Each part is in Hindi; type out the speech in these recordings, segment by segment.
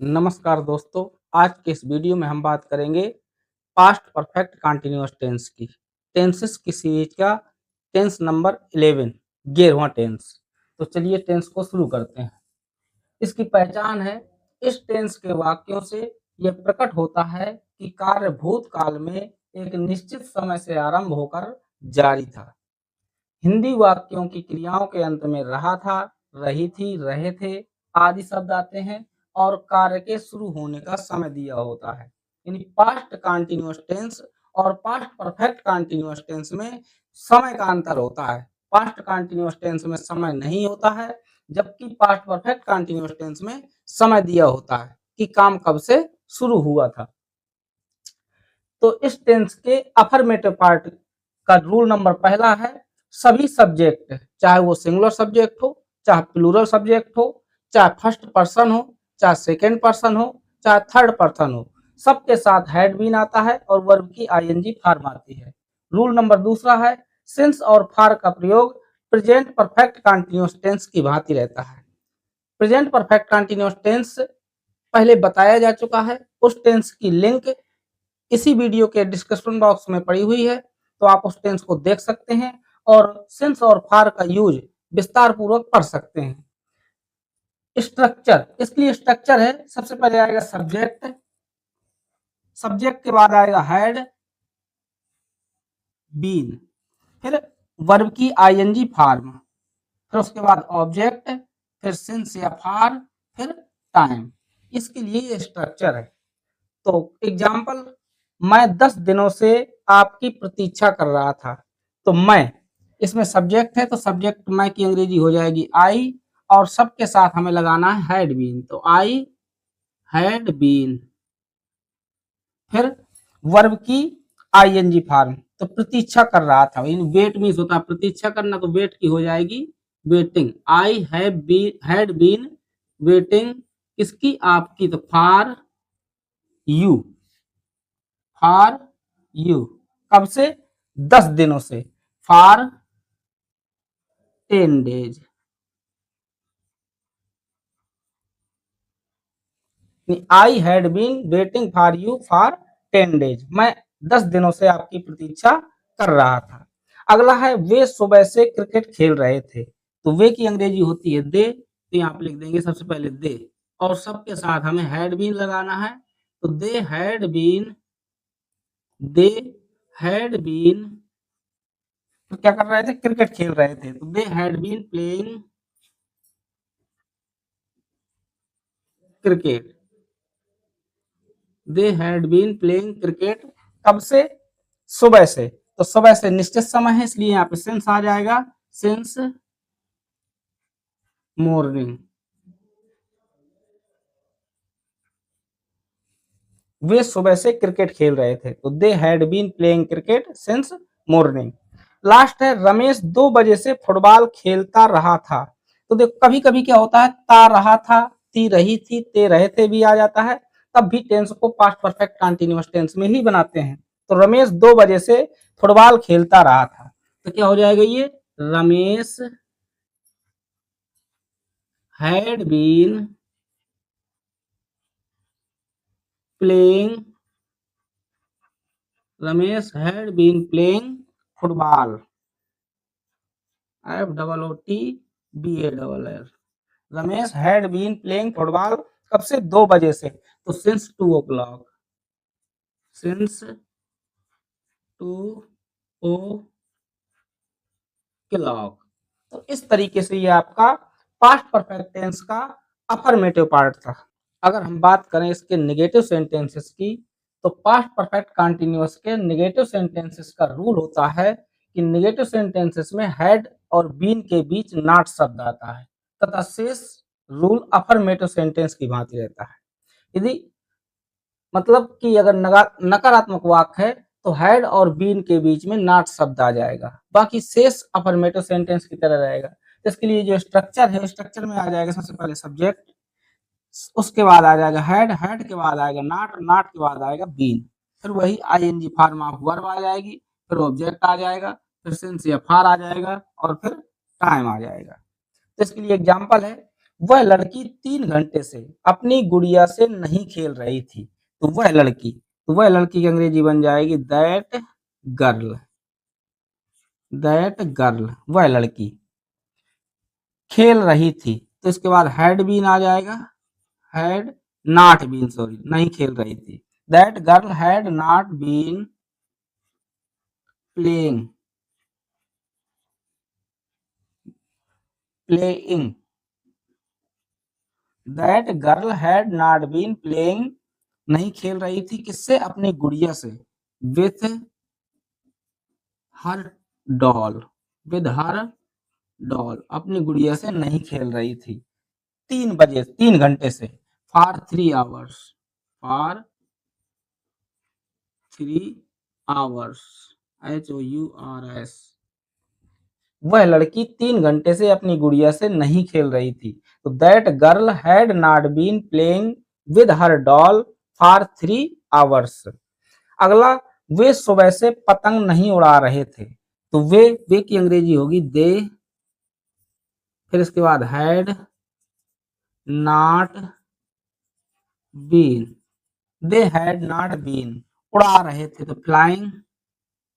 नमस्कार दोस्तों, आज के इस वीडियो में हम बात करेंगे पास्ट परफेक्ट कंटीन्यूअस टेंस की। टेंसेस की सीरीज का टेंस नंबर 11 11वां टेंस। तो चलिए टेंस को शुरू करते हैं। इसकी पहचान है, इस टेंस के वाक्यों से यह प्रकट होता है कि कार्य भूतकाल में एक निश्चित समय से आरंभ होकर जारी था। हिंदी वाक्यों की क्रियाओं के अंत में रहा था, रही थी, रहे थे आदि शब्द आते हैं और कार्य के शुरू होने का समय दिया होता है। यानी पास्ट कंटीन्यूअस टेंस और पास्ट परफेक्ट कंटीन्यूअस टेंस में समय का अंतर होता है। पास्ट कंटीन्यूअस टेंस में समय नहीं होता है, जबकि पास्ट परफेक्ट कंटीन्यूअस टेंस में समय दिया होता है कि काम कब से शुरू हुआ था। तो इस टेंस के अफर्मेटिव पार्ट का रूल नंबर पहला है, सभी सब्जेक्ट चाहे वो सिंगुलर सब्जेक्ट हो, चाहे प्लूरल सब्जेक्ट हो, चाहे फर्स्ट पर्सन हो, चाहे सेकेंड पर्सन हो, चाहे थर्ड पर्सन हो, सबके साथ हैड बीन आता है और वर्ब की आईएनजी फॉर्म आती है। रूल नंबर दूसरा है, सिंस और फॉर का प्रयोग प्रेजेंट परफेक्ट कंटीन्यूअस टेंस की भांति रहता है। प्रेजेंट परफेक्ट कंटीन्यूअस टेंस पहले बताया जा चुका है, उस टेंस की लिंक इसी वीडियो के डिस्क्रिप्शन बॉक्स में पड़ी हुई है, तो आप उस टेंस को देख सकते हैं और सिंस और फॉर का यूज विस्तार पूर्वक पढ़ सकते हैं। स्ट्रक्चर, इसके लिए स्ट्रक्चर है, सबसे पहले आएगा सब्जेक्ट, सब्जेक्ट के बाद आएगा हैड बीन, फिर वर्ब की आईएनजी फॉर्म, फिर उसके बाद ऑब्जेक्ट, फिर सिंस या फॉर, फिर टाइम। इसके लिए ये स्ट्रक्चर है। तो एग्जाम्पल, मैं 10 दिनों से आपकी प्रतीक्षा कर रहा था। तो मैं, इसमें सब्जेक्ट है तो सब्जेक्ट मैं की अंग्रेजी हो जाएगी आई, और सबके साथ हमें लगाना है हैड बीन, तो आई हैड बीन। फिर वर्ब की आईएनजी फॉर्म, तो प्रतीक्षा कर रहा था, वेट मीन्स होता है प्रतीक्षा करना, तो वेट की हो जाएगी waiting. I had been waiting, किसकी, आपकी, तो फॉर यू, फॉर यू, कब से, 10 दिनों से, for 10 days. I had been waiting for you for 10 days, मैं 10 दिनों से आपकी प्रतीक्षा कर रहा था। अगला है, वे सुबह से क्रिकेट खेल रहे थे। तो वे की अंग्रेजी होती है दे, तो यहाँ पे लिख देंगे सबसे पहले दे, और सबके साथ हमें हैड बीन लगाना है, तो दे हैड बीन, तो क्या कर रहे थे, क्रिकेट खेल रहे थे, तो they had been playing cricket, they had been playing cricket, कब से, सुबह से, तो सुबह से निश्चित समय है, इसलिए यहाँ पे सिंस आ जाएगा, सिंस मॉर्निंग। वे सुबह से क्रिकेट खेल रहे थे, तो they had been playing cricket since morning. Last है, रमेश 2 बजे से फुटबॉल खेलता रहा था। तो देखो कभी कभी क्या होता है, ता रहा था, ती रही थी, ते रहे थे भी आ जाता है, तब भी टेंस को पास्ट परफेक्ट कंटीन्यूअस टेंस में ही बनाते हैं। तो रमेश 2 बजे से फुटबॉल खेलता रहा था, तो क्या हो जाएगा ये, Ramesh had been playing, Ramesh had been playing football, FOOTBALL, Ramesh had been playing football, कब से, 2 बजे से, तो सिंस 2 o'clock, सिंस 2 o'clock। तो इस तरीके से ये आपका पास्ट परफेक्ट टेंस का अफर्मेटिव पार्ट था। अगर हम बात करें इसके नेगेटिव सेंटेंसेस की, तो पास्ट परफेक्ट कंटीन्यूअस के नेगेटिव सेंटेंसेस का रूल होता है कि नेगेटिव सेंटेंसेस में हैड और बीन के बीच नॉट शब्द आता है, तथा शेष रूल अफर्मेटिव सेंटेंस की भांति रहता है। यदि मतलब कि अगर नकारात्मक वाक्य है, तो हैड और बीन के बीच में नॉट शब्द आ जाएगा, बाकी शेष अफर्मेटिव सेंटेंस की तरह रहेगा। इसके लिए जो स्ट्रक्चर है, स्ट्रक्चर में आ जाएगा सबसे पहले सब्जेक्ट, उसके बाद आ जाएगा हैड, हैड के बाद आएगा नॉट, नॉट के बाद आएगा बीन, फिर वही आईएनजी फॉर्म ऑफ वर्ब आ जाएगी, फिर ऑब्जेक्ट आ जाएगा, फिर सिंस या फॉर आ जाएगा, और फिर टाइम आ जाएगा। तो इसके लिए एग्जांपल है, वह लड़की 3 घंटे से अपनी गुड़िया से नहीं खेल रही थी। तो वह लड़की की अंग्रेजी बन जाएगी गर्ल दैट गर्ल वह लड़की खेल रही थी। तो इसके बाद हैड बीन आ जाएगा, हैड नॉट बीन, सॉरी नहीं खेल रही थी। That girl had not been playing playing that girl had not been playing, नहीं खेल रही थी किससे, अपनी गुड़िया से, with her doll with her doll, अपनी गुड़िया से नहीं खेल रही थी 3 घंटे से, for 3 hours, for 3 hours, HOURS। वह लड़की 3 घंटे से अपनी गुड़िया से नहीं खेल रही थी। तो that girl had not been playing with her doll for 3 hours. अगला, वे सुबह से पतंग नहीं उड़ा रहे थे। तो वे की अंग्रेजी होगी दे, फिर इसके बाद had not been, they had not been, उड़ा रहे थे तो flying,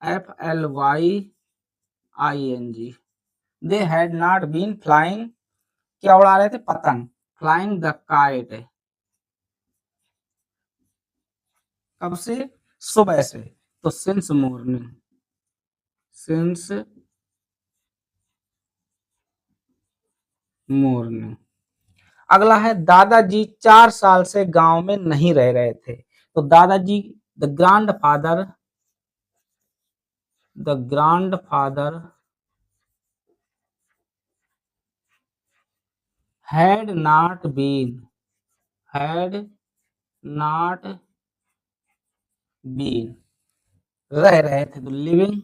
FLYING, they had not been flying, क्या उड़ा रहे थे, पतंग, फ्लाइंग द काइट, कब से, सुबह से, तो सिंस मॉर्निंग, सिंस मॉर्निंग। अगला है, दादाजी 4 साल से गांव में नहीं रह रहे थे। तो दादाजी, the grandfather had not been रह रहे थे, तो लिविंग,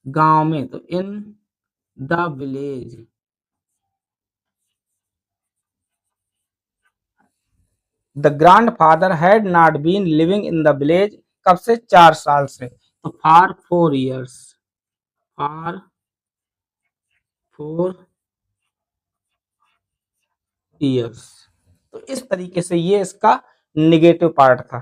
गांव में, तो in the village, the grandfather had not been living in the village, कब से, 4 साल से, तो फॉर 4 इयर्स, फॉर 4 इयर्स। तो इस तरीके से ये इसका निगेटिव पार्ट था।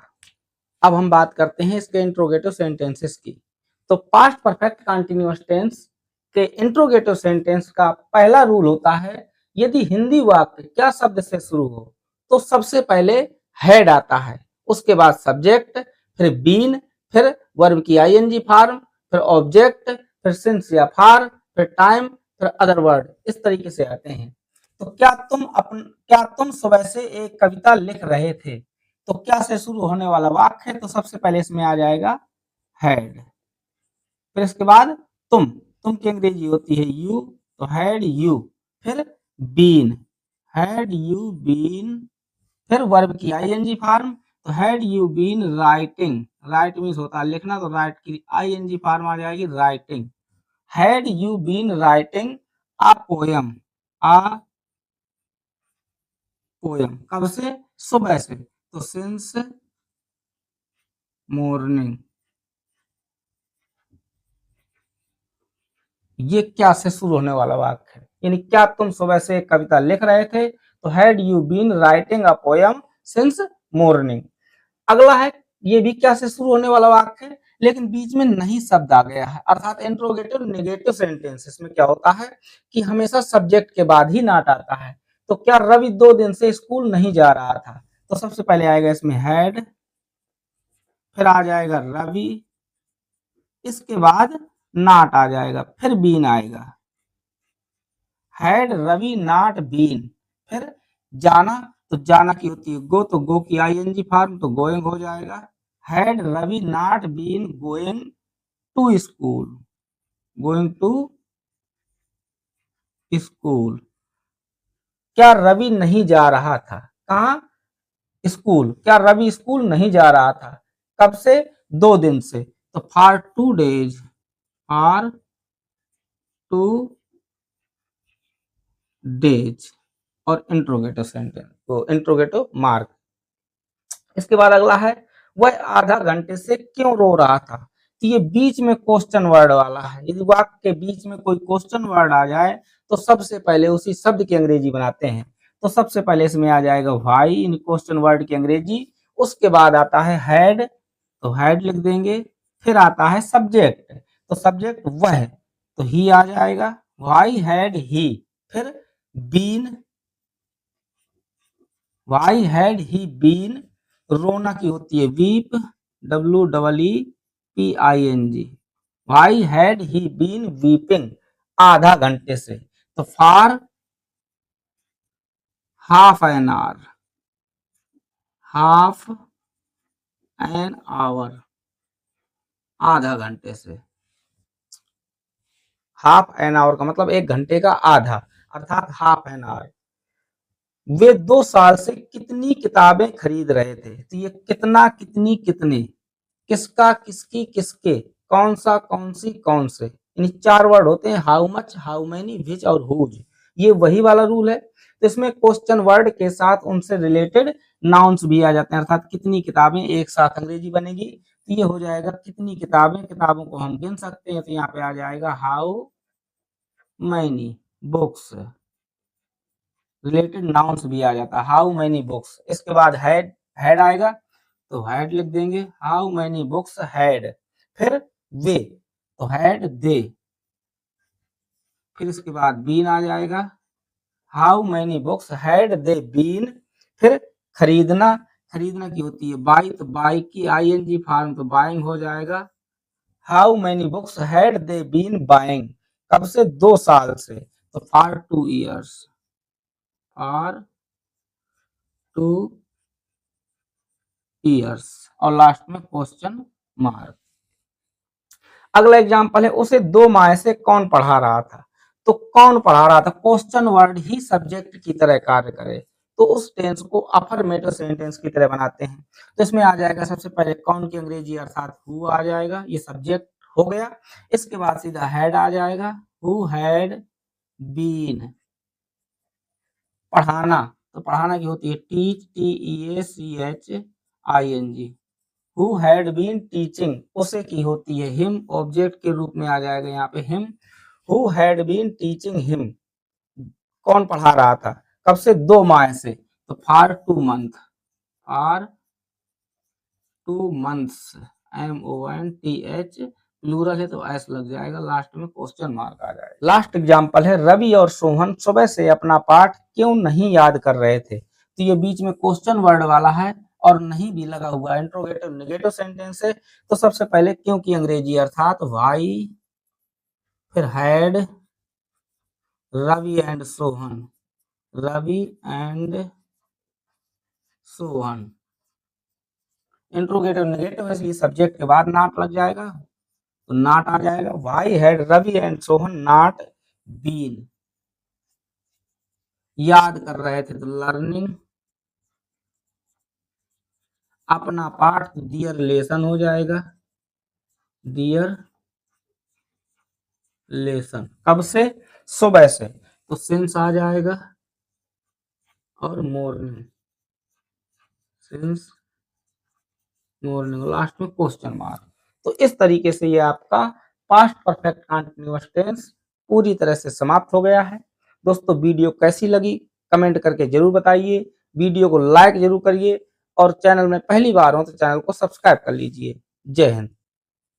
अब हम बात करते हैं इसके इंट्रोगेटिव सेंटेंसेस की। तो पास्ट परफेक्ट कंटीन्यूअस टेंस के इंट्रोगेटिव सेंटेंस का पहला रूल होता है, यदि हिंदी वाक्य क्या शब्द से शुरू हो तो सबसे पहले हैड आता है, उसके बाद सब्जेक्ट, फिर बीन, फिर वर्ब की आईएनजी फॉर्म, फिर ऑब्जेक्ट, फिर सिंस या फॉर, फिर टाइम, फिर अदर वर्ड, इस तरीके से आते हैं। तो क्या तुम सुबह से एक कविता लिख रहे थे, तो क्या से शुरू होने वाला वाक्य है, तो सबसे पहले इसमें आ जाएगा हैड, फिर इसके बाद तुम की अंग्रेजी होती है यू, तो हैड यू, फिर बीन, हैड यू बीन, फिर वर्ब की आईएनजी फॉर्म, तो had you been writing, write means होता है लिखना, तो राइट की आईएनजी फॉर्म आ जाएगी writing, had you been writing a poem, a poem, कब से, सुबह से, तो सिंस मॉर्निंग। ये क्या से शुरू होने वाला वाक्य है, यानी क्या तुम सुबह से एक कविता लिख रहे थे, तो had you been writing a poem since morning. अगला है, ये भी क्या से शुरू होने वाला वाक्य है, लेकिन बीच में नहीं शब्द आ गया है, अर्थात इंट्रोगेटिव नेगेटिव सेंटेंसेस में क्या होता है कि हमेशा सब्जेक्ट के बाद ही नॉट आता है। तो क्या रवि 2 दिन से स्कूल नहीं जा रहा था, तो सबसे पहले आएगा इसमें हैड, फिर आ जाएगा रवि, इसके बाद नॉट आ जाएगा, फिर बीन आएगा, हैड रवि नॉट बीन, फिर जाना, तो जाना की होती है गो, तो गो की आईएनजी फॉर्म, तो गोइंग हो जाएगा, had Ravi not been going to school, going to school, क्या रवि नहीं जा रहा था, कहाँ, स्कूल, क्या रवि स्कूल नहीं जा रहा था, कब से, 2 दिन से, तो फॉर 2 डेज, फॉर 2 डेज, और इंट्रोगेटिव सेंटेंस, तो इंट्रोगेटिव मार्क। इसके बाद अगला है, वह आधा घंटे से क्यों रो रहा था, तो ये बीच में क्वेश्चन वर्ड वाला है, यदि वाक्य के बीच में कोई क्वेश्चन वर्ड आ जाए तो सबसे पहले उसी शब्द की अंग्रेजी बनाते हैं। तो सबसे पहले इसमें आ जाएगा व्हाई इन क्वेश्चन वर्ड की अंग्रेजी, उसके बाद आता है हैड, तो हैड लिख देंगे, फिर आता है सब्जेक्ट, तो सब्जेक्ट वह, तो ही आ जाएगा, व्हाई हैड ही, फिर been, why had he been, रोना की होती है weep, WEEPING, why had he been weeping, आधा घंटे से, तो for half an hour, half an hour, आधा घंटे से, हाफ एन आवर का मतलब एक घंटे का आधा, अर्थात हाफ एन आवर। वे 2 साल से कितनी किताबें खरीद रहे थे, तो ये कितना, कितनी, कितने, किसका, किसकी, किसके, कौन सा, कौन सी, कौन से, इन 4 वर्ड होते हैं, हाउ मच, हाउ मेनी, विच और हुज। ये वही वाला रूल है। तो इसमें क्वेश्चन वर्ड के साथ उनसे रिलेटेड नाउन्स भी आ जाते हैं, अर्थात कितनी किताबें एक साथ अंग्रेजी बनेगी, तो ये हो जाएगा कितनी किताबें, किताबों को हम गिन सकते हैं, तो यहाँ पे आ जाएगा how many books, related nouns भी आ जाता है, हाउ मैनी बुक्स। इसके बाद हैड, हैड आएगा, तो हैड लिख देंगे, हाउ मैनी बुक्स हैड, फिर वे, तो हैड दे, फिर इसके बाद बीन आ जाएगा, how many books had they been, फिर खरीदना, खरीदना की होती है बाई, तो बाई की ING फॉर्म, तो बाइंग हो जाएगा, how many books had they been buying, कब से, 2 साल से, तो फॉर 2 ईयर्स, फॉर 2 ईयर्स, और लास्ट में क्वेश्चन मार्क। अगला एग्जांपल है, उसे 2 माह से कौन पढ़ा रहा था, तो कौन पढ़ा रहा था, क्वेश्चन वर्ड ही सब्जेक्ट की तरह कार्य करे, तो उस टेंस को अफर्मेटिव सेंटेंस की तरह बनाते हैं। तो इसमें आ जाएगा सबसे पहले कौन की अंग्रेजी, अर्थात हु आ जाएगा, ये सब्जेक्ट हो गया। इसके बाद सीधा हैड आ जाएगा, हु हैड बीन, पढ़ाना, तो पढ़ाना की होती है teach, TEACHING, who had been teaching, उसे की होती है हिम, ऑब्जेक्ट के रूप में आ जाएगा यहाँ पे him, who had been teaching him, कौन पढ़ा रहा था, कब से, 2 माह से, तो for 2 month, for 2 months, MONTH, plural है तो एस लग जाएगा, लास्ट में क्वेश्चन मार्क आ जाएगा। लास्ट एग्जांपल है, रवि और सोहन सुबह से अपना पाठ क्यों नहीं याद कर रहे थे, तो ये बीच में क्वेश्चन वर्ड वाला है और नहीं भी लगा हुआ, इंट्रोगेटिव नेगेटिव सेंटेंस है। तो सबसे पहले क्यों की अंग्रेजी, अर्थात व्हाई, फिर had Ravi and Sohan, Ravi and Sohan, interrogative negative है इसलिए सब्जेक्ट के बाद नॉट लग जाएगा, तो नॉट आ जाएगा, why had Ravi and Sohan not been, याद कर रहे थे, तो लर्निंग, अपना पाठ, तो दियर लेसन हो जाएगा, दियर लेसन, कब से, सुबह से, तो सिंस आ जाएगा, और मॉर्निंग, सिंस मॉर्निंग, लास्ट में क्वेश्चन मार्क। तो इस तरीके से ये आपका पास्ट परफेक्ट कंटीन्यूअस टेंस पूरी तरह से समाप्त हो गया है। दोस्तों वीडियो कैसी लगी कमेंट करके जरूर बताइए, वीडियो को लाइक जरूर करिए, और चैनल में पहली बार हो तो चैनल को सब्सक्राइब कर लीजिए। जय हिंद।